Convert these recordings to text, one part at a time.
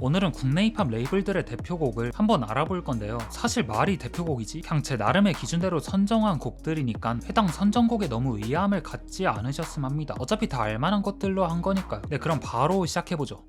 오늘은 국내 힙합 레이블들의 대표곡을 한번 알아볼 건데요. 사실 말이 대표곡이지 그냥 제 나름의 기준대로 선정한 곡들이니까 해당 선정곡에 너무 의아함을 갖지 않으셨으면 합니다. 어차피 다 알만한 것들로 한 거니까요. 네, 그럼 바로 시작해보죠.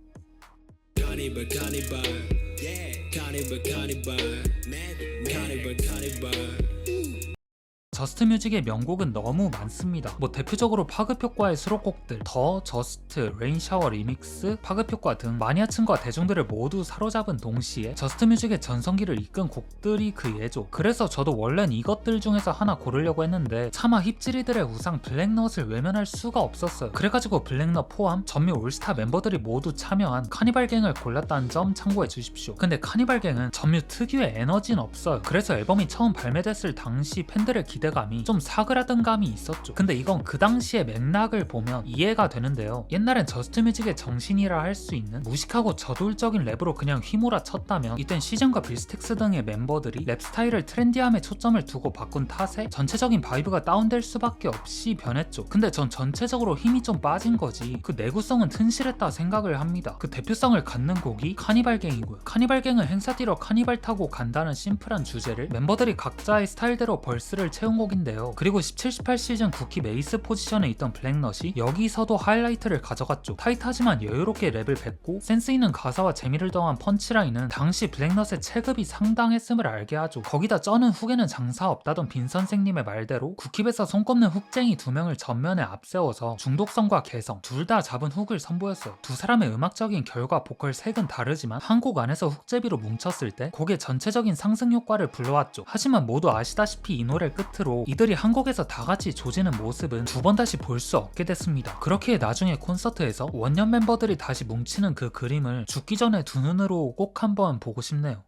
저스트뮤직의 명곡은 너무 많습니다. 대표적으로 파급효과의 수록곡들 더, 저스트, 레인샤워 리믹스, 파급효과 등 마니아층과 대중들을 모두 사로잡은 동시에 저스트뮤직의 전성기를 이끈 곡들이 그 예죠. 그래서 저도 원래는 이것들 중에서 하나 고르려고 했는데 차마 힙지리들의 우상 블랙넛을 외면할 수가 없었어요. 그래가지고 블랙넛 포함 전미 올스타 멤버들이 모두 참여한 카니발갱을 골랐다는 점 참고해 주십시오. 근데 카니발갱은 전뮤 특유의 에너지는 없어요. 그래서 앨범이 처음 발매됐을 당시 팬들의 기대감이 좀 사그라든 감이 있었죠. 근데 이건 그 당시의 맥락을 보면 이해가 되는데요. 옛날엔 저스트뮤직의 정신이라 할 수 있는 무식하고 저돌적인 랩으로 그냥 휘몰아 쳤다면 이땐 시즌과 빌스텍스 등의 멤버들이 랩 스타일을 트렌디함에 초점을 두고 바꾼 탓에 전체적인 바이브가 다운될 수밖에 없이 변했죠. 근데 전 전체적으로 힘이 좀 빠진 거지 그 내구성은 튼실했다 생각을 합니다. 그 대표성을 갖는 곡이 카니발갱이고요. 카니발갱은 행사 뛰러 카니발 타고 간다는 심플한 주제를 멤버들이 각자의 스타일대로 벌스를 채운 곡인데요. 그리고 17, 18 시즌 국힙 에이스 포지션에 있던 블랙넛이 여기서도 하이라이트를 가져갔죠. 타이트하지만 여유롭게 랩을 뱉고 센스 있는 가사와 재미를 더한 펀치라인은 당시 블랙넛의 체급이 상당했음을 알게 하죠. 거기다 쩌는 훅에는 장사 없다던 빈 선생님의 말대로 국힙에서 손꼽는 훅쟁이 두 명을 전면에 앞세워서 중독성과 개성 둘 다 잡은 훅을 선보였어요. 두 사람의 음악적인 결과 보컬 색은 다르지만 한 곡 안에서 훅제비로 뭉쳤을 때 곡의 전체적인 상승 효과를 불러왔죠. 하지만 모두 아시다시피 이 노래 끝으로 이들이 한 곡에서 다 같이 조지는 모습은 두 번 다시 볼 수 없게 됐습니다. 그렇기에 나중에 콘서트에서 원년 멤버들이 다시 뭉치는 그 그림을 죽기 전에 두 눈으로 꼭 한번 보고 싶네요.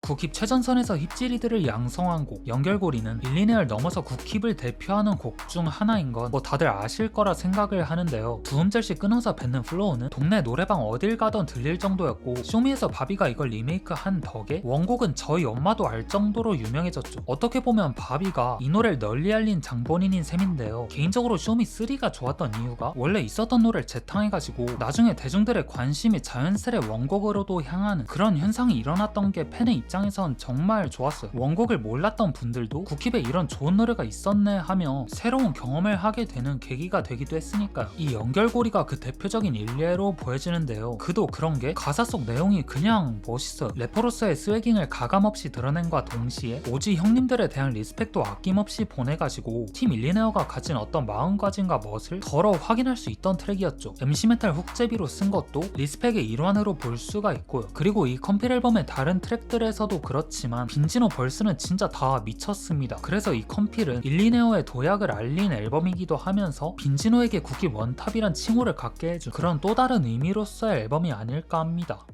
국힙 최전선에서 힙지리들을 양성한 곡 연결고리는 밀리네얼 넘어서 국힙을 대표하는 곡 중 하나인 건 다들 아실 거라 생각을 하는데요. 두 음절씩 끊어서 뱉는 플로우는 동네 노래방 어딜 가던 들릴 정도였고 쇼미에서 바비가 이걸 리메이크한 덕에 원곡은 저희 엄마도 알 정도로 유명해졌죠. 어떻게 보면 바비가 이 노래를 널리 알린 장본인인 셈인데요. 개인적으로 쇼미3가 좋았던 이유가 원래 있었던 노래를 재탕해가지고 나중에 대중들의 관심이 자연스레 원곡으로도 향하는 그런 현상이 일어났던 게 팬의 입장에선 정말 좋았어요. 원곡을 몰랐던 분들도 국힙에 이런 좋은 노래가 있었네 하며 새로운 경험을 하게 되는 계기가 되기도 했으니까요. 이 연결고리가 그 대표적인 일례로 보여지는데요. 그도 그런 게 가사 속 내용이 그냥 멋있어요. 래퍼로서의 스웨깅을 가감없이 드러낸과 동시에 오지 형님들에 대한 리스펙도 아낌없이 보내가지고 팀 밀리네어가 가진 어떤 마음가짐과 멋을 더러 확인할 수 있던 트랙이었죠. MC메탈 훅제비로 쓴 것도 리스펙의 일환으로 볼 수가 있고요. 그리고 이 컴필 앨범의 다른 트랙들에서도 그렇지만 빈지노 벌스는 진짜 다 미쳤습니다. 그래서 이 컴필은 밀리네어의 도약을 알린 앨범이기도 하면서 빈지노에게 국힙 원탑이란 칭호를 갖게 해준 그런 또 다른 의미로서의 앨범이 아닐까 합니다.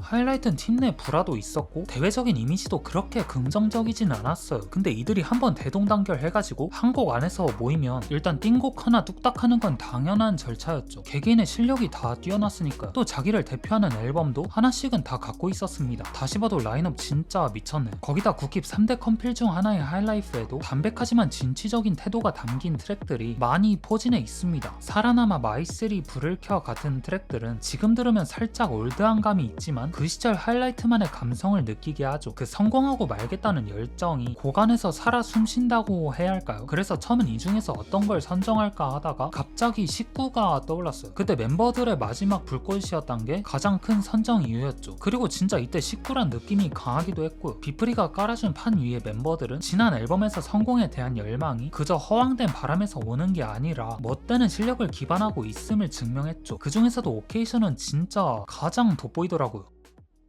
하이라이트는 팀 내 불화도 있었고 대외적인 이미지도 그렇게 긍정적이진 않았어요. 근데 이들이 한번 대동단결 해가지고 한 곡 안에서 모이면 일단 띵곡 하나 뚝딱 하는 건 당연한 절차였죠. 개개인의 실력이 다 뛰어났으니까요. 또 자기를 대표하는 앨범도 하나씩은 다 갖고 있었습니다. 다시 봐도 라인업 진짜 미쳤네. 거기다 국힙 3대 컴필 중 하나의 하이라이프에도 담백하지만 진취적인 태도가 담긴 트랙들이 많이 포진해 있습니다. 살아남아 마이3 불을 켜 같은 트랙들은 지금 들으면 살짝 올드한 감이 있지만 그 시절 하이라이트만의 감성을 느끼게 하죠. 그 성공하고 말겠다는 열정이 고간에서 살아 숨쉰다고 해야 할까요? 그래서 처음엔 이 중에서 어떤 걸 선정할까 하다가 갑자기 19가 떠올랐어요. 그때 멤버들의 마지막 불꽃이었던 게 가장 큰 선정 이유였죠. 그리고 진짜 이때 19란 느낌이 강하기도 했고요. 비프리가 깔아준 판 위에 멤버들은 지난 앨범에서 성공에 대한 열망이 그저 허황된 바람에서 오는 게 아니라 멋대는 실력을 기반하고 있음을 증명했죠. 그 중에서도 오케이션은 진짜 가장 돋보이더라고요.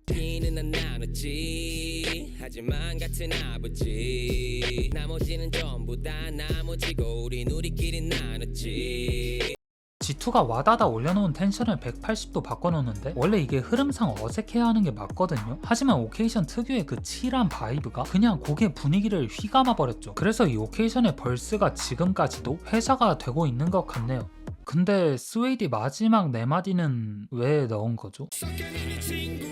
비는 안 나눴지 하지만 같은 아버지 나머지는 전부 다 나머지고 우리끼리 나눴지. G2가 와다다 올려놓은 텐션을 180도 바꿔놓는데 원래 이게 흐름상 어색해하는 게 맞거든요. 하지만 오케이션 특유의 그 칠한 바이브가 그냥 곡의 분위기를 휘감아버렸죠. 그래서 이 오케이션의 벌스가 지금까지도 회자가 되고 있는 것 같네요. 근데 스웨이디 마지막 네 마디는 왜 넣은 거죠? 친구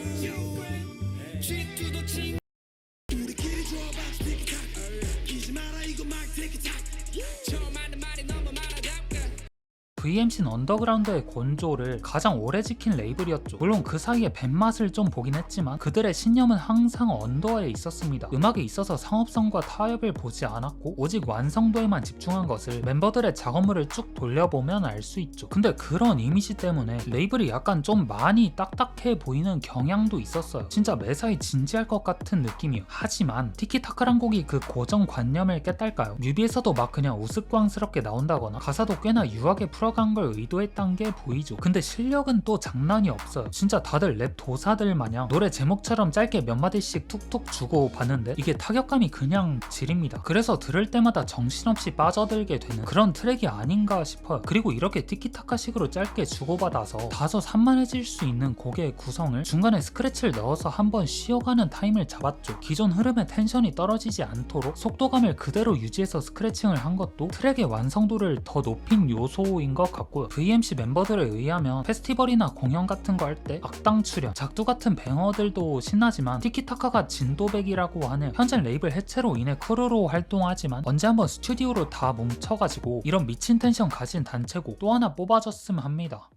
VMC는 언더그라운드의 건조를 가장 오래 지킨 레이블이었죠. 물론 그 사이에 밴맛을 좀 보긴 했지만 그들의 신념은 항상 언더에 있었습니다. 음악에 있어서 상업성과 타협을 보지 않았고 오직 완성도에만 집중한 것을 멤버들의 작업물을 쭉 돌려보면 알 수 있죠. 근데 그런 이미지 때문에 레이블이 약간 좀 많이 딱딱해 보이는 경향도 있었어요. 진짜 매사에 진지할 것 같은 느낌이요. 하지만 티키타카란 곡이 그 고정관념을 깼달까요? 뮤비에서도 막 그냥 우스꽝스럽게 나온다거나 가사도 꽤나 유하게 풀어간 걸 의도했단 게 보이죠. 근데 실력은 또 장난이 없어요. 진짜 다들 랩 도사들 마냥 노래 제목처럼 짧게 몇 마디씩 툭툭 주고 봤는데 이게 타격감이 그냥 질입니다. 그래서 들을 때마다 정신없이 빠져들게 되는 그런 트랙이 아닌가 싶어요. 그리고 이렇게 티키타카식으로 짧게 주고받아서 다소 산만해질 수 있는 곡의 구성을 중간에 스크래치를 넣어서 한번 쉬어가는 타임을 잡았죠. 기존 흐름의 텐션이 떨어지지 않도록 속도감을 그대로 유지해서 스크래칭을 한 것도 트랙의 완성도를 더 높인 요소인 것 같고요. VMC 멤버들에 의하면 페스티벌이나 공연 같은 거 할 때 악당 출연, 작두 같은 뱅어들도 신나지만 티키타카가 진도백이라고 하는 현재 레이블 해체로 인해 크루로 활동하지만 언제 한번 스튜디오로 다 뭉쳐가지고 이런 미친 텐션 가진 단체곡 또 하나 뽑아줬으면 합니다.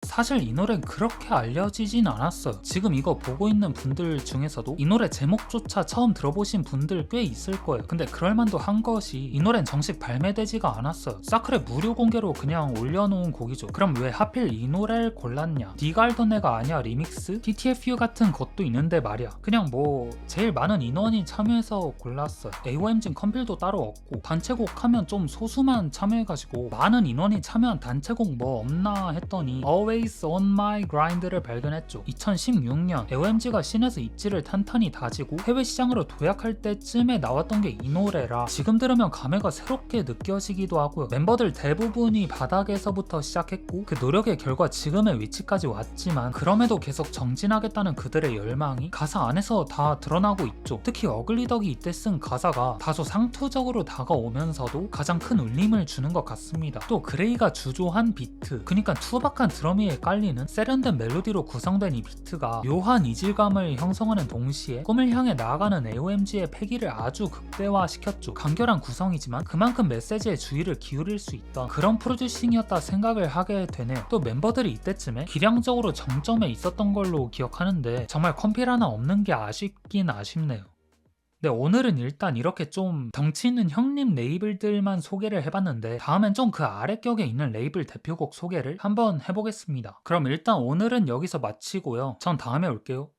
사실 이 노래는 그렇게 알려지진 않았어요. 지금 이거 보고 있는 분들 중에서도 이 노래 제목조차 처음 들어보신 분들 꽤 있을 거예요. 근데 그럴만도 한 것이 이 노래는 정식 발매되지가 않았어요. 사클의 무료 공개로 그냥 올려놓은 곡이죠. 그럼 왜 하필 이 노래를 골랐냐? 네가 알던 애가 아니야 리믹스? TTFU 같은 것도 있는데 말이야. 그냥 뭐 제일 많은 인원이 참여해서 골랐어요. AOMG는 컴필도 따로 없고 단체곡 하면 좀 소수만 참여해가지고 많은 인원이 참여한 단체곡 뭐 없나 했더니 Always on my grind를 발견했죠. 2016년 AOMG가 씬에서 입지를 탄탄히 다지고 해외 시장으로 도약할 때쯤에 나왔던 게 이 노래라 지금 들으면 감회가 새롭게 느껴지기도 하고요. 멤버들 대부분이 바닥에서부터 시작했고 그 노력의 결과 지금의 위치까지 왔지만 그럼에도 계속 정진하겠다는 그들의 열망이 가사 안에서 다 드러나고 있죠. 특히 어글리덕이 이때 쓴 가사가 다소 상투적으로 다가오면서도 가장 큰 울림을 주는 것 같습니다. 또 그레이가 주조한 비트, 그니까 투박한 드럼이 깔리는 세련된 멜로디로 구성된 이 비트가 묘한 이질감을 형성하는 동시에 꿈을 향해 나아가는 AOMG의 패기를 아주 극대화시켰죠. 간결한 구성이지만 그만큼 메시지에 주의를 기울일 수 있던 그런 프로듀싱이었다 생각을 하게 되네요. 또 멤버들이 이때쯤에 기량적으로 정점에 있었던 걸로 기억하는데 정말 컴필 하나 없는 게 아쉽긴 아쉽네요. 네, 오늘은 일단 이렇게 좀 덩치 있는 형님 레이블들만 소개를 해봤는데 다음엔 좀 그 아래 격에 있는 레이블 대표곡 소개를 한번 해보겠습니다. 그럼 일단 오늘은 여기서 마치고요. 전 다음에 올게요.